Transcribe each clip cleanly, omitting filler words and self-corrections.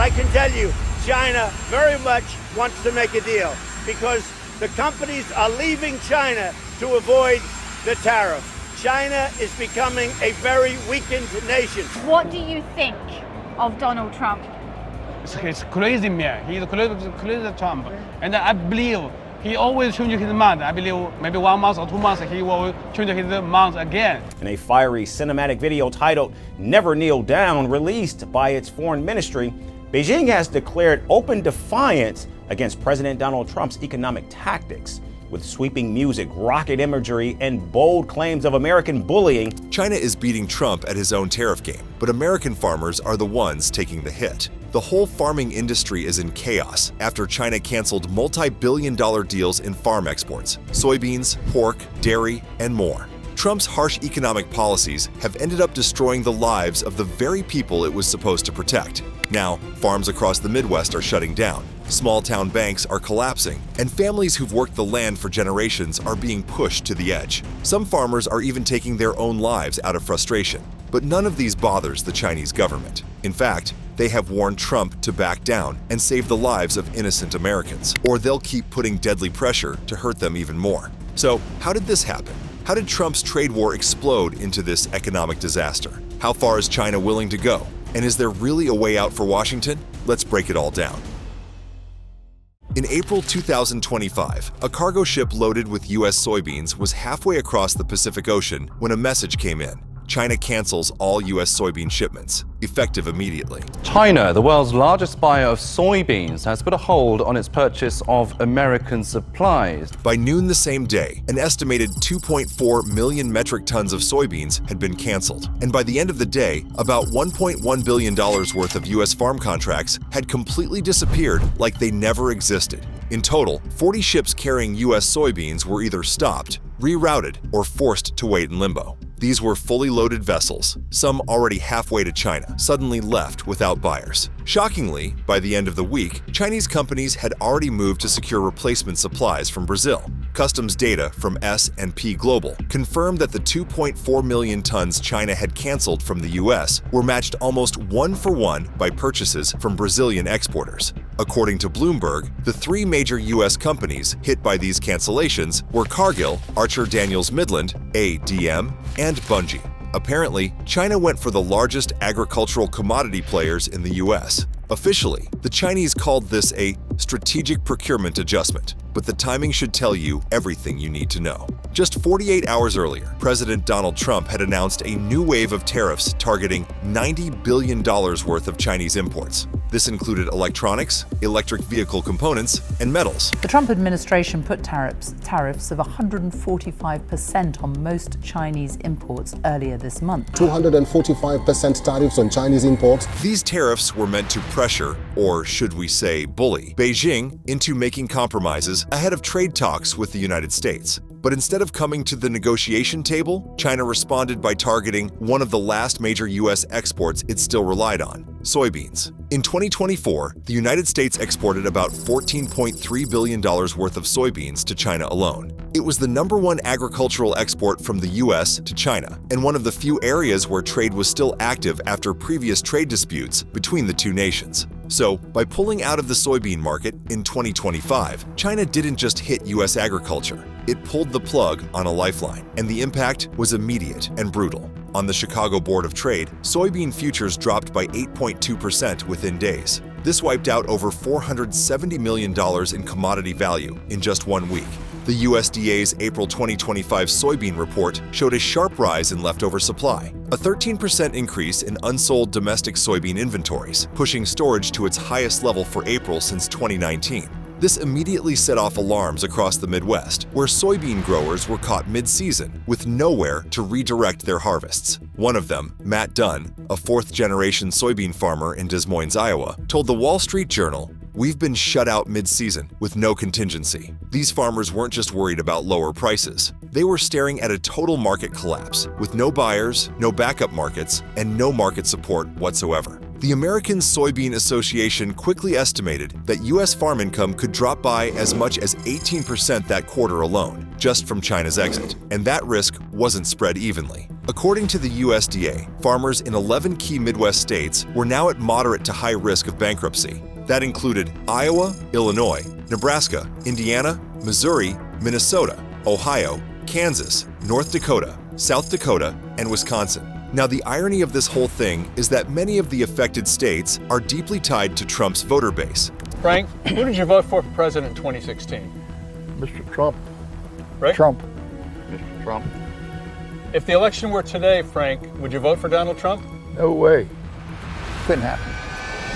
But I can tell you, China very much wants to make a deal because the companies are leaving China to avoid the tariff. China is becoming a very weakened nation. What do you think of Donald Trump? He's crazy man. He's crazy Trump. And I believe he always changes his mind. I believe maybe 1 month or 2 months he will change his mind again. In a fiery cinematic video titled Never Kneel Down, released by its foreign ministry, Beijing has declared open defiance against President Donald Trump's economic tactics. With sweeping music, rocket imagery, and bold claims of American bullying, China is beating Trump at his own tariff game, but American farmers are the ones taking the hit. The whole farming industry is in chaos after China canceled multi-billion-dollar deals in farm exports, soybeans, pork, dairy, and more. Trump's harsh economic policies have ended up destroying the lives of the very people it was supposed to protect. Now, farms across the Midwest are shutting down, small-town banks are collapsing, and families who've worked the land for generations are being pushed to the edge. Some farmers are even taking their own lives out of frustration. But none of these bothers the Chinese government. In fact, they have warned Trump to back down and save the lives of innocent Americans, or they'll keep putting deadly pressure to hurt them even more. So, how did this happen? How did Trump's trade war explode into this economic disaster? How far is China willing to go? And is there really a way out for Washington? Let's break it all down. In April 2025, a cargo ship loaded with U.S. soybeans was halfway across the Pacific Ocean when a message came in. China cancels all U.S. soybean shipments, effective immediately. China, the world's largest buyer of soybeans, has put a hold on its purchase of American supplies. By noon the same day, an estimated 2.4 million metric tons of soybeans had been canceled. And by the end of the day, about $1.1 billion worth of U.S. farm contracts had completely disappeared like they never existed. In total, 40 ships carrying U.S. soybeans were either stopped, rerouted, or forced to wait in limbo. These were fully loaded vessels, some already halfway to China, suddenly left without buyers. Shockingly, by the end of the week, Chinese companies had already moved to secure replacement supplies from Brazil. Customs data from S&P Global confirmed that the 2.4 million tons China had canceled from the U.S. were matched almost 1-for-1 by purchases from Brazilian exporters. According to Bloomberg, the 3 major U.S. companies hit by these cancellations were Cargill, Archer Daniels Midland, ADM, and Bunge. Apparently, China went for the largest agricultural commodity players in the U.S. Officially, the Chinese called this a strategic procurement adjustment, but the timing should tell you everything you need to know. Just 48 hours earlier, President Donald Trump had announced a new wave of tariffs targeting $90 billion worth of Chinese imports. This included electronics, electric vehicle components, and metals. The Trump administration put tariffs of 145% on most Chinese imports earlier this month. 245% tariffs on Chinese imports. These tariffs were meant to pressure, or should we say bully, Beijing into making compromises ahead of trade talks with the United States. But instead of coming to the negotiation table, China responded by targeting one of the last major U.S. exports it still relied on, soybeans. In 2024, the United States exported about $14.3 billion worth of soybeans to China alone. It was the #1 agricultural export from the U.S. to China, and one of the few areas where trade was still active after previous trade disputes between the two nations. So, by pulling out of the soybean market in 2025, China didn't just hit U.S. agriculture. It pulled the plug on a lifeline, and the impact was immediate and brutal. On the Chicago Board of Trade, soybean futures dropped by 8.2% within days. This wiped out over $470 million in commodity value in just 1 week. The USDA's April 2025 soybean report showed a sharp rise in leftover supply, a 13% increase in unsold domestic soybean inventories, pushing storage to its highest level for April since 2019. This immediately set off alarms across the Midwest, where soybean growers were caught mid-season with nowhere to redirect their harvests. One of them, Matt Dunn, a fourth-generation soybean farmer in Des Moines, Iowa, told the Wall Street Journal, "We've been shut out mid-season with no contingency." These farmers weren't just worried about lower prices. They were staring at a total market collapse, with no buyers, no backup markets, and no market support whatsoever. The American Soybean Association quickly estimated that U.S. farm income could drop by as much as 18% that quarter alone, just from China's exit, and that risk wasn't spread evenly. According to the USDA, farmers in 11 key Midwest states were now at moderate to high risk of bankruptcy. That included Iowa, Illinois, Nebraska, Indiana, Missouri, Minnesota, Ohio, Kansas, North Dakota, South Dakota, and Wisconsin. Now, the irony of this whole thing is that many of the affected states are deeply tied to Trump's voter base. Frank, who did you vote for president in 2016? Mr. Trump. Right? Trump. Mr. Trump. If the election were today, Frank, would you vote for Donald Trump? No way. Couldn't happen.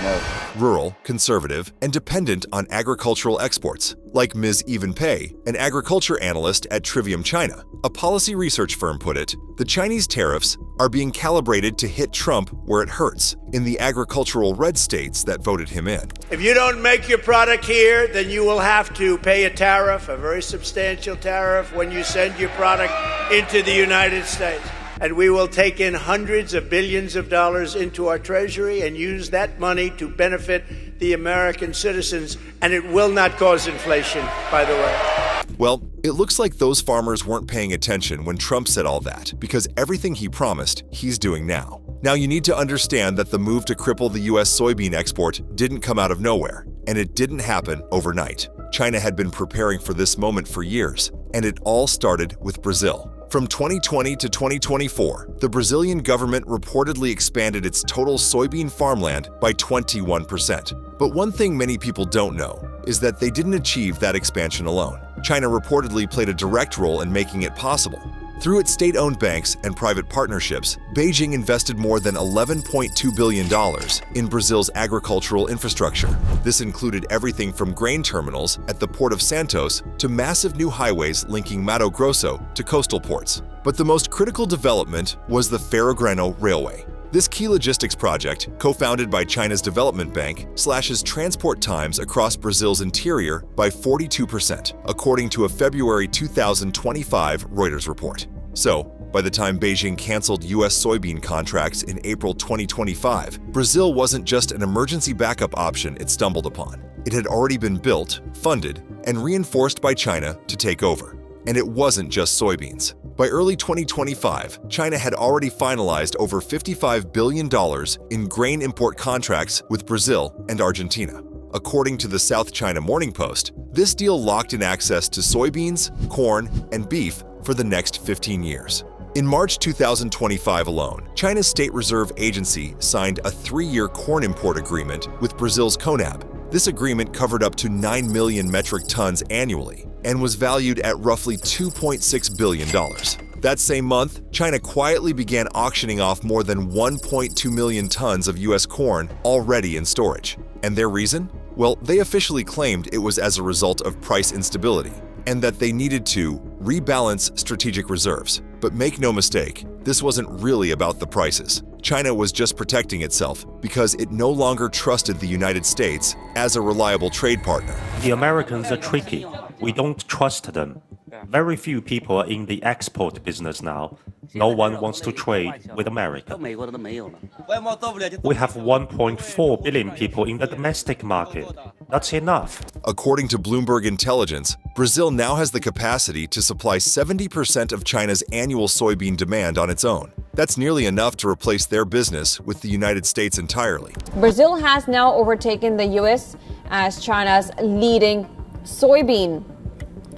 No. Rural, conservative, and dependent on agricultural exports, like Ms. Even Pei, an agriculture analyst at Trivium China. A policy research firm put it, the Chinese tariffs are being calibrated to hit Trump where it hurts, in the agricultural red states that voted him in. If you don't make your product here, then you will have to pay a tariff, a very substantial tariff, when you send your product into the United States. And we will take in hundreds of billions of dollars into our treasury and use that money to benefit the American citizens, and it will not cause inflation, by the way. Well, it looks like those farmers weren't paying attention when Trump said all that, because everything he promised, he's doing now. Now, you need to understand that the move to cripple the U.S. soybean export didn't come out of nowhere, and it didn't happen overnight. China had been preparing for this moment for years, and it all started with Brazil. From 2020 to 2024, the Brazilian government reportedly expanded its total soybean farmland by 21%. But one thing many people don't know is that they didn't achieve that expansion alone. China reportedly played a direct role in making it possible. Through its state-owned banks and private partnerships, Beijing invested more than $11.2 billion in Brazil's agricultural infrastructure. This included everything from grain terminals at the Port of Santos to massive new highways linking Mato Grosso to coastal ports. But the most critical development was the Ferrograno Railway. This key logistics project, co-founded by China's Development Bank, slashes transport times across Brazil's interior by 42%, according to a February 2025 Reuters report. So, by the time Beijing canceled U.S. soybean contracts in April 2025, Brazil wasn't just an emergency backup option it stumbled upon. It had already been built, funded, and reinforced by China to take over. And it wasn't just soybeans. By early 2025, China had already finalized over $55 billion in grain import contracts with Brazil and Argentina. According to the South China Morning Post, this deal locked in access to soybeans, corn, and beef for the next 15 years. In March 2025 alone, China's State Reserve Agency signed a 3-year corn import agreement with Brazil's CONAB. This agreement covered up to 9 million metric tons annually and was valued at roughly $2.6 billion. That same month, China quietly began auctioning off more than 1.2 million tons of U.S. corn already in storage. And their reason? Well, they officially claimed it was as a result of price instability and that they needed to rebalance strategic reserves. But make no mistake, this wasn't really about the prices. China was just protecting itself because it no longer trusted the United States as a reliable trade partner. The Americans are tricky. We don't trust them. Very few people are in the export business now. No one wants to trade with America. We have 1.4 billion people in the domestic market. That's enough. According to Bloomberg Intelligence, Brazil now has the capacity to supply 70% of China's annual soybean demand on its own. That's nearly enough to replace their business with the United States entirely. Brazil has now overtaken the U.S. as China's leading soybean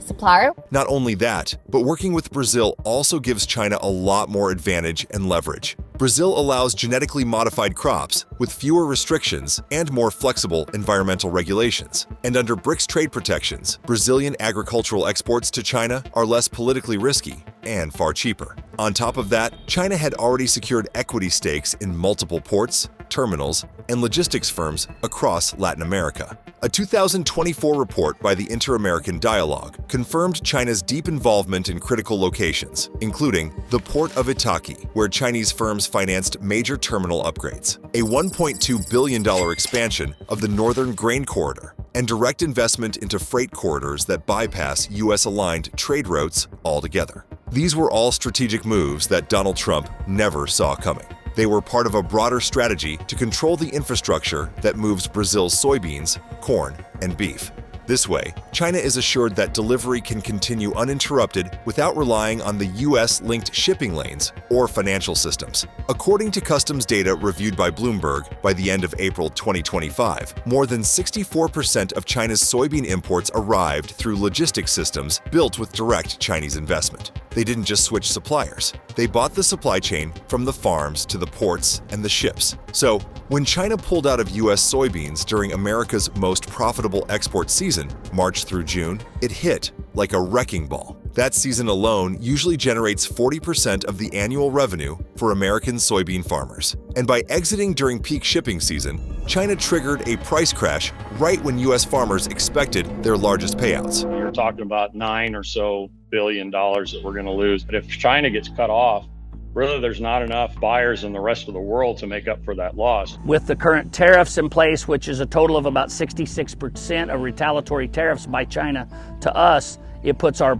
supplier. Not only that, but working with Brazil also gives China a lot more advantage and leverage. Brazil allows genetically modified crops with fewer restrictions and more flexible environmental regulations. And under BRICS trade protections, Brazilian agricultural exports to China are less politically risky and far cheaper. On top of that, China had already secured equity stakes in multiple ports, terminals, and logistics firms across Latin America. A 2024 report by the Inter-American Dialogue confirmed China's deep involvement in critical locations, including the Port of Itaqui, where Chinese firms financed major terminal upgrades, a $1.2 billion expansion of the Northern Grain Corridor, and direct investment into freight corridors that bypass U.S.-aligned trade routes altogether. These were all strategic moves that Donald Trump never saw coming. They were part of a broader strategy to control the infrastructure that moves Brazil's soybeans, corn, and beef. This way, China is assured that delivery can continue uninterrupted without relying on the U.S.-linked shipping lanes or financial systems. According to customs data reviewed by Bloomberg, by the end of April 2025, more than 64% of China's soybean imports arrived through logistics systems built with direct Chinese investment. They didn't just switch suppliers. They bought the supply chain from the farms to the ports and the ships. So, when China pulled out of U.S. soybeans during America's most profitable export season, March through June, it hit like a wrecking ball. That season alone usually generates 40% of the annual revenue for American soybean farmers. And by exiting during peak shipping season, China triggered a price crash right when U.S. farmers expected their largest payouts. You're talking about $9 billion that we're going to lose. But if China gets cut off, really there's not enough buyers in the rest of the world to make up for that loss. With the current tariffs in place, which is a total of about 66% of retaliatory tariffs by China to us, it puts our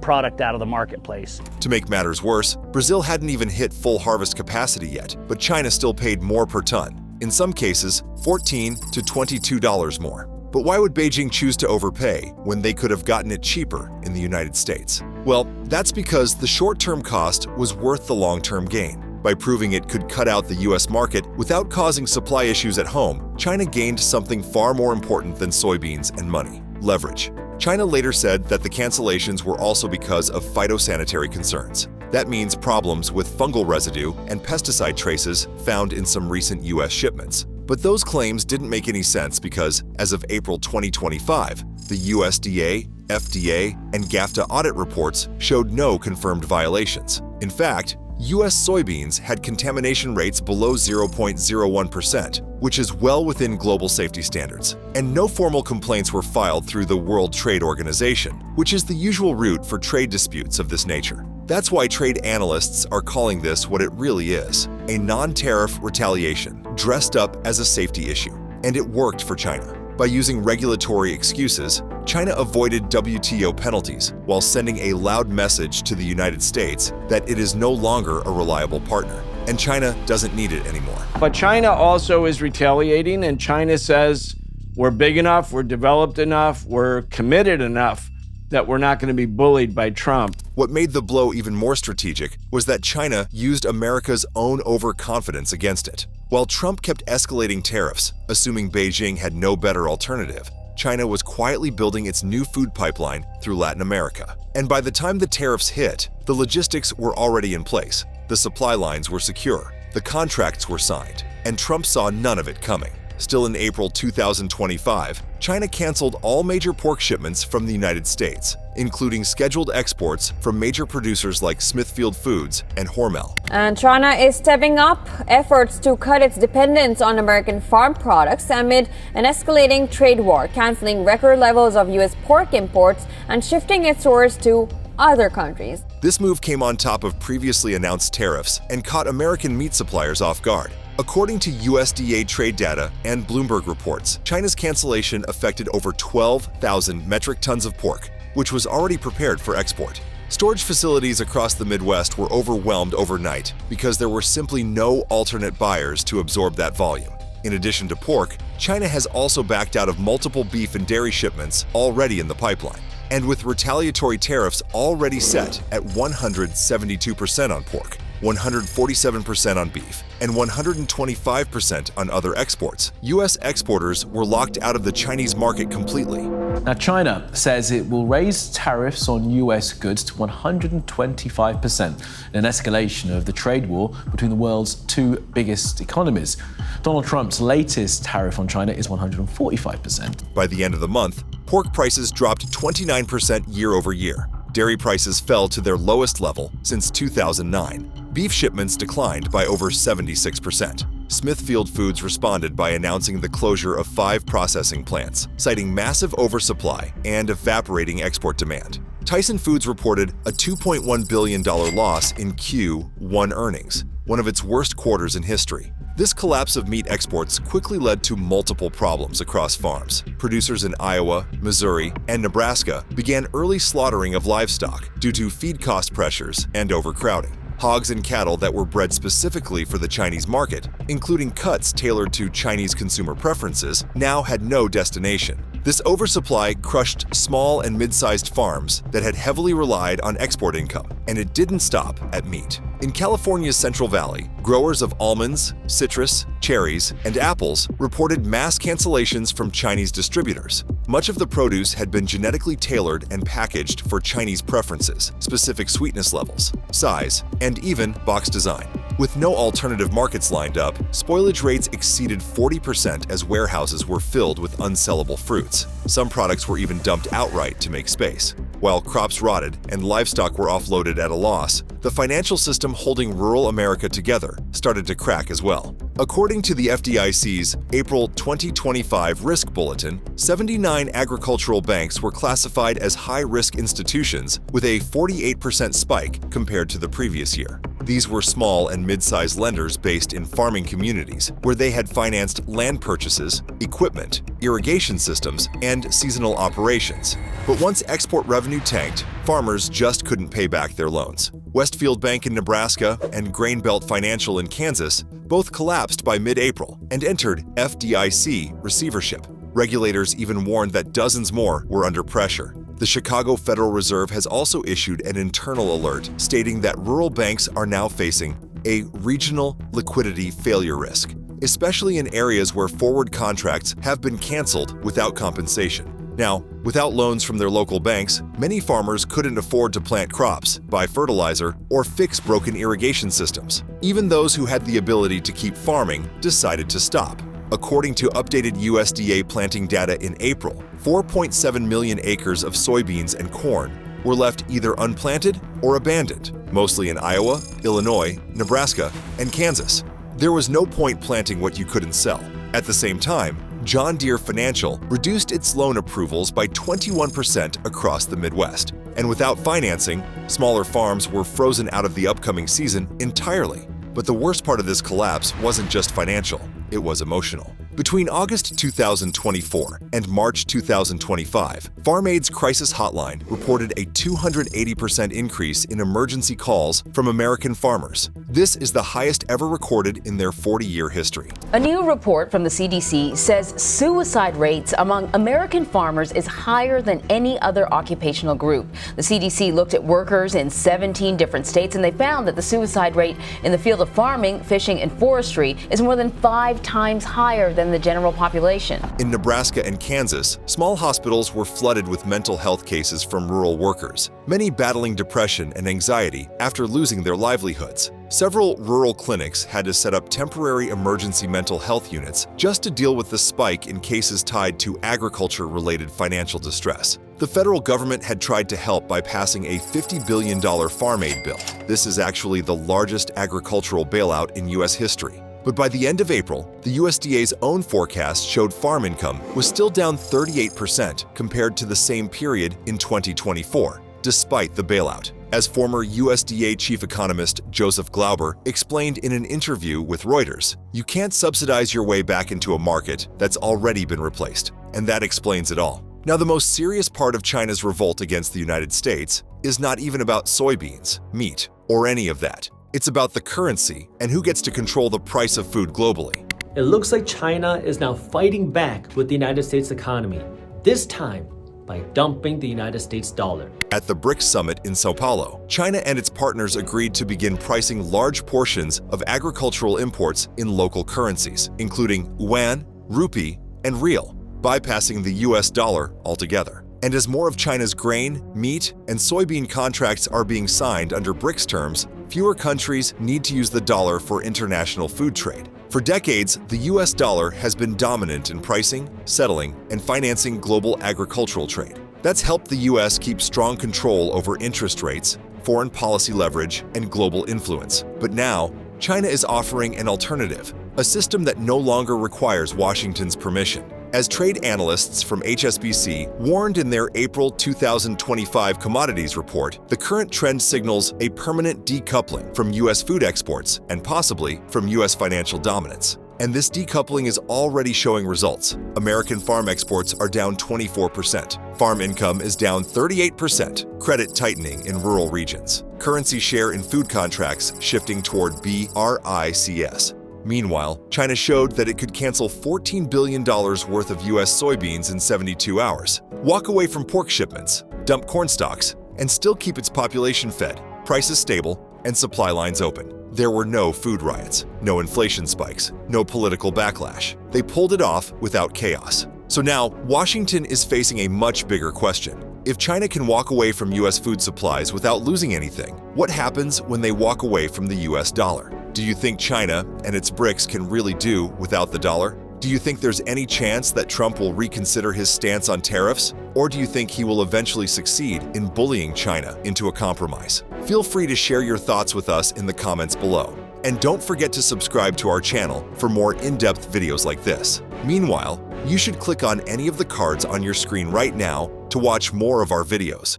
product out of the marketplace. To make matters worse, Brazil hadn't even hit full harvest capacity yet, but China still paid more per ton. In some cases, $14 to $22 more. But why would Beijing choose to overpay when they could have gotten it cheaper in the United States? Well, that's because the short-term cost was worth the long-term gain. By proving it could cut out the U.S. market without causing supply issues at home, China gained something far more important than soybeans and money: leverage. China later said that the cancellations were also because of phytosanitary concerns. That means problems with fungal residue and pesticide traces found in some recent U.S. shipments. But those claims didn't make any sense because, as of April 2025, the USDA, FDA, and GAFTA audit reports showed no confirmed violations. In fact, U.S. soybeans had contamination rates below 0.01%, which is well within global safety standards. And no formal complaints were filed through the World Trade Organization, which is the usual route for trade disputes of this nature. That's why trade analysts are calling this what it really is: a non-tariff retaliation dressed up as a safety issue. And it worked for China. By using regulatory excuses, China avoided WTO penalties while sending a loud message to the United States that it is no longer a reliable partner. And China doesn't need it anymore. But China also is retaliating, and China says we're big enough, we're developed enough, we're committed enough that we're not going to be bullied by Trump. What made the blow even more strategic was that China used America's own overconfidence against it. While Trump kept escalating tariffs, assuming Beijing had no better alternative, China was quietly building its new food pipeline through Latin America. And by the time the tariffs hit, the logistics were already in place. The supply lines were secure, the contracts were signed, and Trump saw none of it coming. Still in April 2025, China canceled all major pork shipments from the United States, including scheduled exports from major producers like Smithfield Foods and Hormel. And China is stepping up efforts to cut its dependence on American farm products amid an escalating trade war, canceling record levels of U.S. pork imports and shifting its source to other countries. This move came on top of previously announced tariffs and caught American meat suppliers off guard. According to USDA trade data and Bloomberg reports, China's cancellation affected over 12,000 metric tons of pork, which was already prepared for export. Storage facilities across the Midwest were overwhelmed overnight because there were simply no alternate buyers to absorb that volume. In addition to pork, China has also backed out of multiple beef and dairy shipments already in the pipeline. And with retaliatory tariffs already set at 172% on pork, 147% on beef, and 125% on other exports, U.S. exporters were locked out of the Chinese market completely. Now, China says it will raise tariffs on U.S. goods to 125%, in an escalation of the trade war between the world's two biggest economies. Donald Trump's latest tariff on China is 145%. By the end of the month, pork prices dropped 29% year over year. Dairy prices fell to their lowest level since 2009. Beef shipments declined by over 76%. Smithfield Foods responded by announcing the closure of 5 processing plants, citing massive oversupply and evaporating export demand. Tyson Foods reported a $2.1 billion loss in Q1 earnings, one of its worst quarters in history. This collapse of meat exports quickly led to multiple problems across farms. Producers in Iowa, Missouri, and Nebraska began early slaughtering of livestock due to feed cost pressures and overcrowding. Hogs and cattle that were bred specifically for the Chinese market, including cuts tailored to Chinese consumer preferences, now had no destination. This oversupply crushed small and mid-sized farms that had heavily relied on export income, and it didn't stop at meat. In California's Central Valley, growers of almonds, citrus, cherries, and apples reported mass cancellations from Chinese distributors. Much of the produce had been genetically tailored and packaged for Chinese preferences, specific sweetness levels, size, and even box design. With no alternative markets lined up, spoilage rates exceeded 40% as warehouses were filled with unsellable fruits. Some products were even dumped outright to make space. While crops rotted and livestock were offloaded at a loss, the financial system holding rural America together started to crack as well. According to the FDIC's April 2025 Risk Bulletin, 79 agricultural banks were classified as high-risk institutions with a 48% spike compared to the previous year. These were small and mid-sized lenders based in farming communities where they had financed land purchases, equipment, irrigation systems, and seasonal operations. But once export revenue tanked, farmers just couldn't pay back their loans. Westfield Bank in Nebraska and Grain Belt Financial in Kansas both collapsed by mid-April and entered FDIC receivership. Regulators even warned that dozens more were under pressure. The Chicago Federal Reserve has also issued an internal alert stating that rural banks are now facing a regional liquidity failure risk, especially in areas where forward contracts have been canceled without compensation. Now, without loans from their local banks, many farmers couldn't afford to plant crops, buy fertilizer, or fix broken irrigation systems. Even those who had the ability to keep farming decided to stop. According to updated USDA planting data in April, 4.7 million acres of soybeans and corn were left either unplanted or abandoned, mostly in Iowa, Illinois, Nebraska, and Kansas. There was no point planting what you couldn't sell. At the same time, John Deere Financial reduced its loan approvals by 21% across the Midwest. And without financing, smaller farms were frozen out of the upcoming season entirely. But the worst part of this collapse wasn't just financial, it was emotional. Between August 2024 and March 2025, Farm Aid's Crisis Hotline reported a 280% increase in emergency calls from American farmers. This is the highest ever recorded in their 40-year history. A new report from the CDC says suicide rates among American farmers is higher than any other occupational group. The CDC looked at workers in 17 different states, and they found that the suicide rate in the field of farming, fishing, and forestry is more than 5 times higher than the general population. In Nebraska and Kansas, small hospitals were flooded with mental health cases from rural workers, many battling depression and anxiety after losing their livelihoods. Several rural clinics had to set up temporary emergency mental health units just to deal with the spike in cases tied to agriculture-related financial distress. The federal government had tried to help by passing a $50 billion farm aid bill. This is actually the largest agricultural bailout in U.S. history. But by the end of April, the USDA's own forecast showed farm income was still down 38% compared to the same period in 2024, despite the bailout. As former USDA chief economist Joseph Glauber explained in an interview with Reuters, you can't subsidize your way back into a market that's already been replaced, and that explains it all. Now, the most serious part of China's revolt against the United States is not even about soybeans, meat, or any of that. It's about the currency and who gets to control the price of food globally. It looks like China is now fighting back with the United States economy, this time by dumping the United States dollar. At the BRICS summit in Sao Paulo, China and its partners agreed to begin pricing large portions of agricultural imports in local currencies, including yuan, rupee, and riel, bypassing the US dollar altogether. And as more of China's grain, meat, and soybean contracts are being signed under BRICS terms, fewer countries need to use the dollar for international food trade. For decades, the US dollar has been dominant in pricing, settling, and financing global agricultural trade. That's helped the US keep strong control over interest rates, foreign policy leverage, and global influence. But now, China is offering an alternative, a system that no longer requires Washington's permission. As trade analysts from HSBC warned in their April 2025 commodities report, the current trend signals a permanent decoupling from U.S. food exports and possibly from U.S. financial dominance. And this decoupling is already showing results. American farm exports are down 24%. Farm income is down 38%. Credit tightening in rural regions. Currency share in food contracts shifting toward BRICS. Meanwhile, China showed that it could cancel $14 billion worth of U.S. soybeans in 72 hours, walk away from pork shipments, dump corn stocks, and still keep its population fed, prices stable, and supply lines open. There were no food riots, no inflation spikes, no political backlash. They pulled it off without chaos. So now, Washington is facing a much bigger question. If China can walk away from U.S. food supplies without losing anything, what happens when they walk away from the U.S. dollar? Do you think China and its BRICS can really do without the dollar? Do you think there's any chance that Trump will reconsider his stance on tariffs? Or do you think he will eventually succeed in bullying China into a compromise? Feel free to share your thoughts with us in the comments below. And don't forget to subscribe to our channel for more in-depth videos like this. Meanwhile, you should click on any of the cards on your screen right now to watch more of our videos.